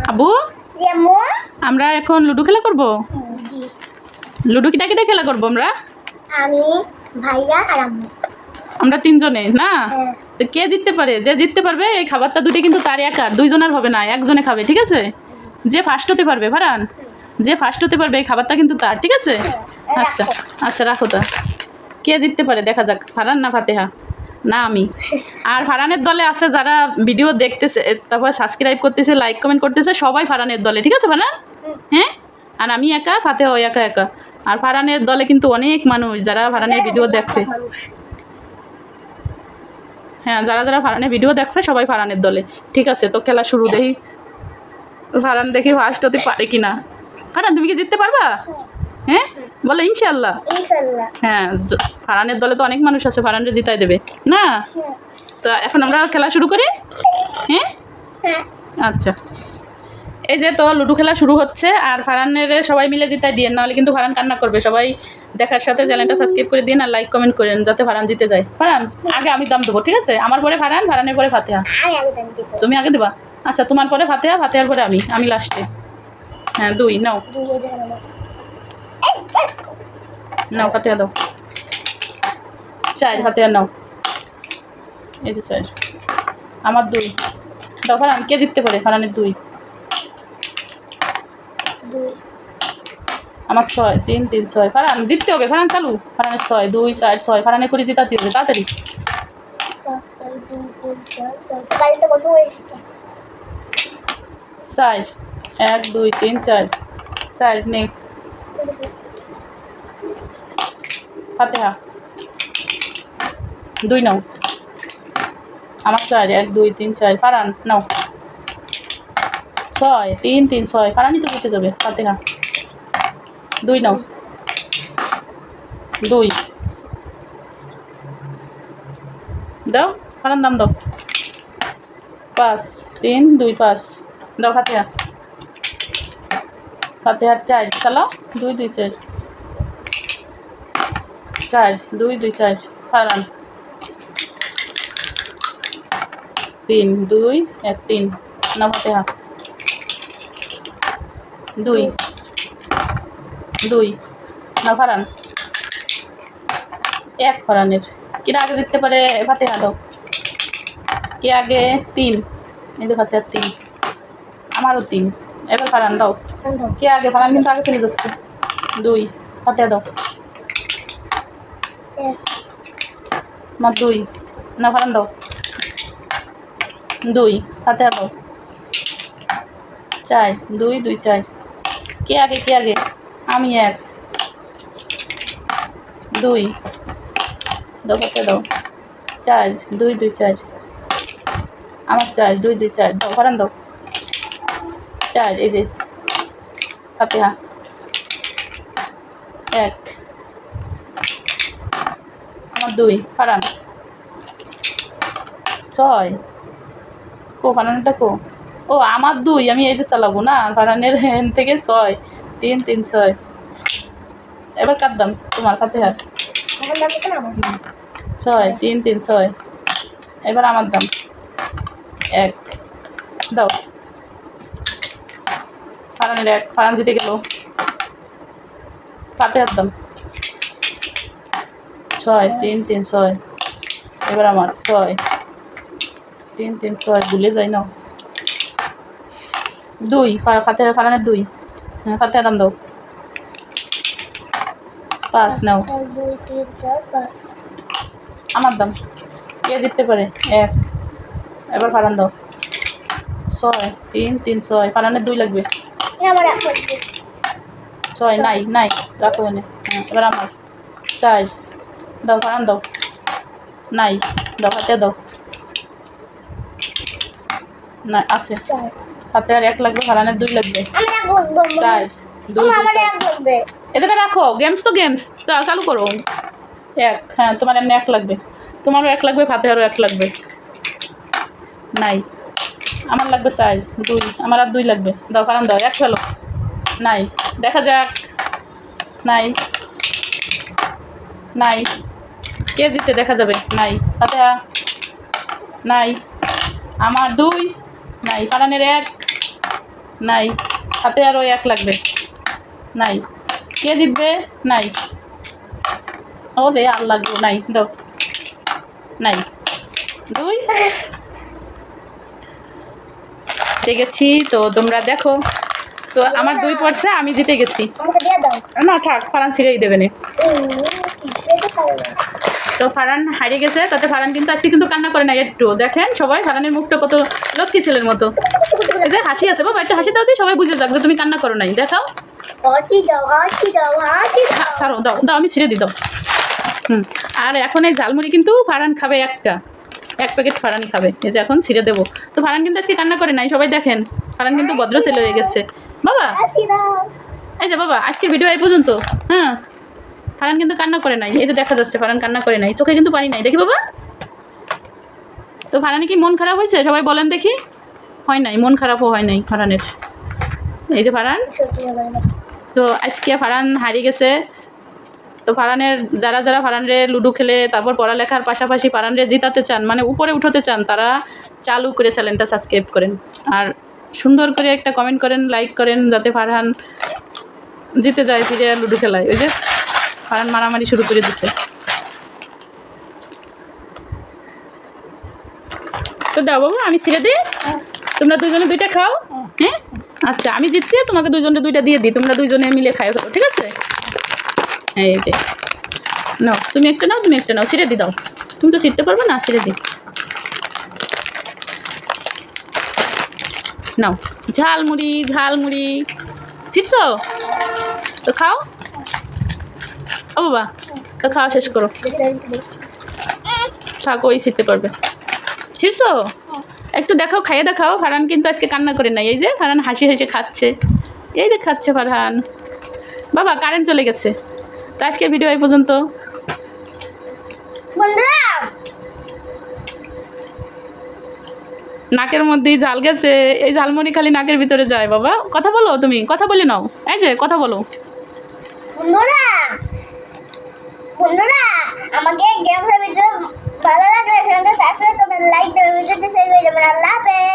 আবু আমরা এখন লুডো খেলা করব। লুডো কিটা কিটা খেলা করব আমরা? আমি, ভাইয়া আর আম্মু। আমরা তিনজনে না? তো কে জিততে পারে? যে জিততে পারবে এই খাবারটা দুটি কিন্তু তার একার, দুইজনের হবে না, একজনে খাবে, ঠিক আছে? যে ফার্স্ট হতে পারবে ফারান, যে ফার্স্ট হতে পারবে এই খাবারটা কিন্তু তার, ঠিক আছে? আচ্ছা আচ্ছা রাখো তা। কে জিততে পারে দেখা যাক, ফারান না ফাতেহা? না আমি। আর ফারানের দলে আছে যারা ভিডিও দেখতেছে, তারপর সাবস্ক্রাইব করতেছে, লাইক কমেন্ট করতেছে, সবাই ফারানের দলে, ঠিক আছে ফারান? হ্যাঁ। আর আমি একা, ফাতেহা একা একা। আর ফারানের দলে কিন্তু অনেক মানুষ যারা ফারানের ভিডিও দেখবে। হ্যাঁ, যারা যারা ফারানের ভিডিও দেখবে সবাই ফারানের দলে, ঠিক আছে? তো খেলা শুরু, দেখি ফারান দেখি ফার্স্ট হতে পারে কিনা। ফারান তুমি কি জিততে পারবা? হ্যাঁ বলো ইনশাল্লাহ। হ্যাঁ, ফারানের দলে তো অনেক মানুষ আছে, ফারানরে জিতাই দেবে না? তো এখন আমরা খেলা শুরু করি। হ্যাঁ আচ্ছা, এই যে তো লুডো খেলা শুরু হচ্ছে। আর ফারানের সবাই মিলে জিতাই দিয়ে, নাহলে কিন্তু ফারান কান্না করবে। সবাই দেখার সাথে চ্যানেলটা সাবস্ক্রাইব করে দিন আর লাইক কমেন্ট করেন, যাতে ফারান জিতে যায়। ফারান আগে আমি দাম দেবো, ঠিক আছে? আমার পরে ফারান, ফারানের পরে ফাতেহা। তুমি আগে দেবা? আচ্ছা, তোমার পরে ফাতেহা, ফাতেহার পরে আমি লাস্টে। হ্যাঁ 2 নাও, নাও ফাতেহা দাও। 4 ফাতেহা নাও, এই যে 4। আমার 2 দাও। ফারান কে জিততে পারে? ফারানের 2। আমার 6, 3 3 6। ফারান জিততে হবে, ফারান চালু। ফারানের 6 2 4 6, ফারানে করে জিতাতে হবে তাড়াতাড়ি। 4 1 2 3 4 4 নে ফাতেহা 2 নাও। আমার 4 1 2 3 4। ফারান নাও 6 3 3 6। ফারানই তো জিতে যাবে। ফাতেহা 2 নাও। 2 দাও। ফারান দাম দাও। 5 3 2 5 দাও। ফাতেহা, ফাতেহার 4 চালাও। 2 2 4 4 2 2 4। ফারান 3 2 1 3 নাও। ফাতেহা 2 2 নাও। ফারান 1। ফারানের কিরা আগে দিতে পারে? ফাতেহা দাও। কে আগে? 3। এই তো ফাতেহার 3, আমারও 3। এবার ফারান দাও। কে আগে? ফারান কিন্তু আগে চলে যাচ্ছে। 2 ফাতেহা দাও। আমার 2 না। ফারান দাও। 2 ফাতেহা দাও। 4 2 2 4। কে আগে? কে আগে? আমি 1 2 দাও। ফাতেহা দাও। 4 2 2 4। আমার 4 2 2 4 দাও। ফারান দাও। 4 এই যে ফাতেহা 1। আমার 2 ফারান 6। কো ফারানটা কো? ও আমার 2, আমি এই যে চালাবো না। ফারানের হ্যান থেকে 6 3 3 6। এবার কার দাম? তোমার ফাতেহার 6 3 3 6। এবার আমার দাম 1 দাও। ফারানের 1। ফারান জিতে গেল। ফাতেহার দাম 6 3 3 6। এবার আমার 6 3 3 6। ভুলে যাই না। 2 ফাতেহা, ফারানের 2। হ্যাঁ ফাতেহা দাম দাও। 5 নাও। আমার দাম। কে জিততে পারে? 1। এবার ফারান দাও। 6 3 3 6। ফারানের 2 লাগবে। 6 নাই নাই, রাখো এনে। হ্যাঁ এবার আমার 4 দাও। ফারান দাও। নাই দাও। ফাতেহা দাও। না আছে। ফাতেহার 1 লাগবে, ফারানের 2 লাগবে। 4 2 এদিকে রাখো। গেমস তো গেমস চালু করো। 1 হ্যাঁ তোমার এমনি 1 লাগবে। তোমারও 1 লাগবে, ফাতেহারও 1 লাগবে। নাই আমার লাগবে 4 2। আমার আর 2 লাগবে। দাও ফারান দাও। 1 ফেলো। নাই দেখা যাক। নাই নাই কে জিতে দেখা যাবে। নাই ফাতেহা নাই। আমার 2 নাই। ফারানের 1 নাই। হাতে আরও 1 লাগবে। নাই। কে জিতবে? নাই। ও রে আর লাগবো। নাই, দাও। নাই। 2 জিতে গেছি। তো তোমরা দেখো, তো আমার 2 পড়ছে, আমি জিতে গেছি। আমাকে দিয়ে দাও। না থাক, ফারান ছিঁড়েই দেবে না। দিতে পারো না। তো ফারান হারিয়ে গেছে, তাতে ফারান কিন্তু আজকে কিন্তু কান্না করে না একটু। দেখেন সবাই, ফারানের মুখটা কত লক্ষ্মী ছেলের মতো। এই যে হাসি আছে বাবা, একটা হাসি দাও দিয়ে সবাই বুঝে যাক যে তুমি কান্না করো নাই। দেখাও। হাসি দাও, হাসি দাও, হাসি দাও। ছাড়ো, দাও দাও, আমি ছিঁড়ে দিই, দাও। আর এখন এই ঝালমুড়ি কিন্তু ফারান খাবে 1 প্যাকেট ফারান খাবে। এই যে এখন ছিঁড়ে দেবো। তো ফারান কিন্তু আজকে কান্না করে নাই, সবাই দেখেন। ফারান কিন্তু ভদ্র ছেলে হয়ে গেছে বাবা। হাসি দাও। এই যে বাবা, আজকের ভিডিও এই পর্যন্ত। হ্যাঁ, ফারান কিন্তু কান্না করে নাই, এই যে দেখা যাচ্ছে ফারান কান্না করে নাই, চোখে কিন্তু পানি নাই, দেখি বাবা। তো ফারানে কি মন খারাপ হয়েছে সবাই বলেন দেখি? হয় নাই, মন খারাপও হয় নাই ফারানের। এই যে ফারান, সত্যি বলে না। তো আজকে ফারান হারিয়ে গেছে। তো ফারানের যারা যারা ফারানরে লুডো খেলে, তারপর পড়ালেখার পাশাপাশি ফারানরে জিতাতে চান, মানে উপরে উঠাতে চান, তারা চালু করে চ্যানেলটা সাবস্ক্রাইব করেন। আর সুন্দর করে একটা কমেন্ট করেন, লাইক করেন, যাতে ফারহান জিতে যায় ফিরে লুডো খেলায়। ওই যে ফারহান মারামারি শুরু করে দিছে। তো দাও বাবু, আমি ছিঁড়ে দিই, তোমরা 2 জনে 2টা খাও। হ্যাঁ আচ্ছা, আমি জিততে তোমাকে 2 জনে 2টা দিয়ে দিই, তোমরা 2 জনে মিলে খাও, ঠিক আছে? এই যে নাও, তুমি একটা নাও, তুমি একটা নাও, ছিঁড়ে দি দাও। তুমি তো ছিঁড়তে পারবে না, ছিঁড়ে দি নাও। ঝালমুড়ি, ঝালমুড়ি ছিঁড়ছো? তো খাও। ও বাবা, তো খাওয়া শেষ করো। থাকো, ওই ছিঁড়তে পারবে। ছিঁড়ছো? একটু দেখাও, খাইয়ে দেখাও। ফারহান কিন্তু আজকে কান্না করে নাই। এই যে ফারহান হাসি হেসে খাচ্ছে, এই যে খাচ্ছে ফারহান। বাবা কারেন্ট চলে গেছে। তো আজকের ভিডিও এই পর্যন্ত। বন্ধুরা, নাকের মধ্যেই ঝাল গেছে, এই ঝালমুড়ি খালি নাকের ভিতরে যায়। বাবা কথা বলো, তুমি কথা বলে নাও। এই যে কথা বলো। বন্ধুরা, বন্ধুরা, আমাকে গেম ভিডিও ভালো লাগলে চ্যানেলটা সাবস্ক্রাইব করবেন, লাইক দেবেন, ভিডিওতে শেয়ার করে দেবেন। আল্লাহ হাফেজ।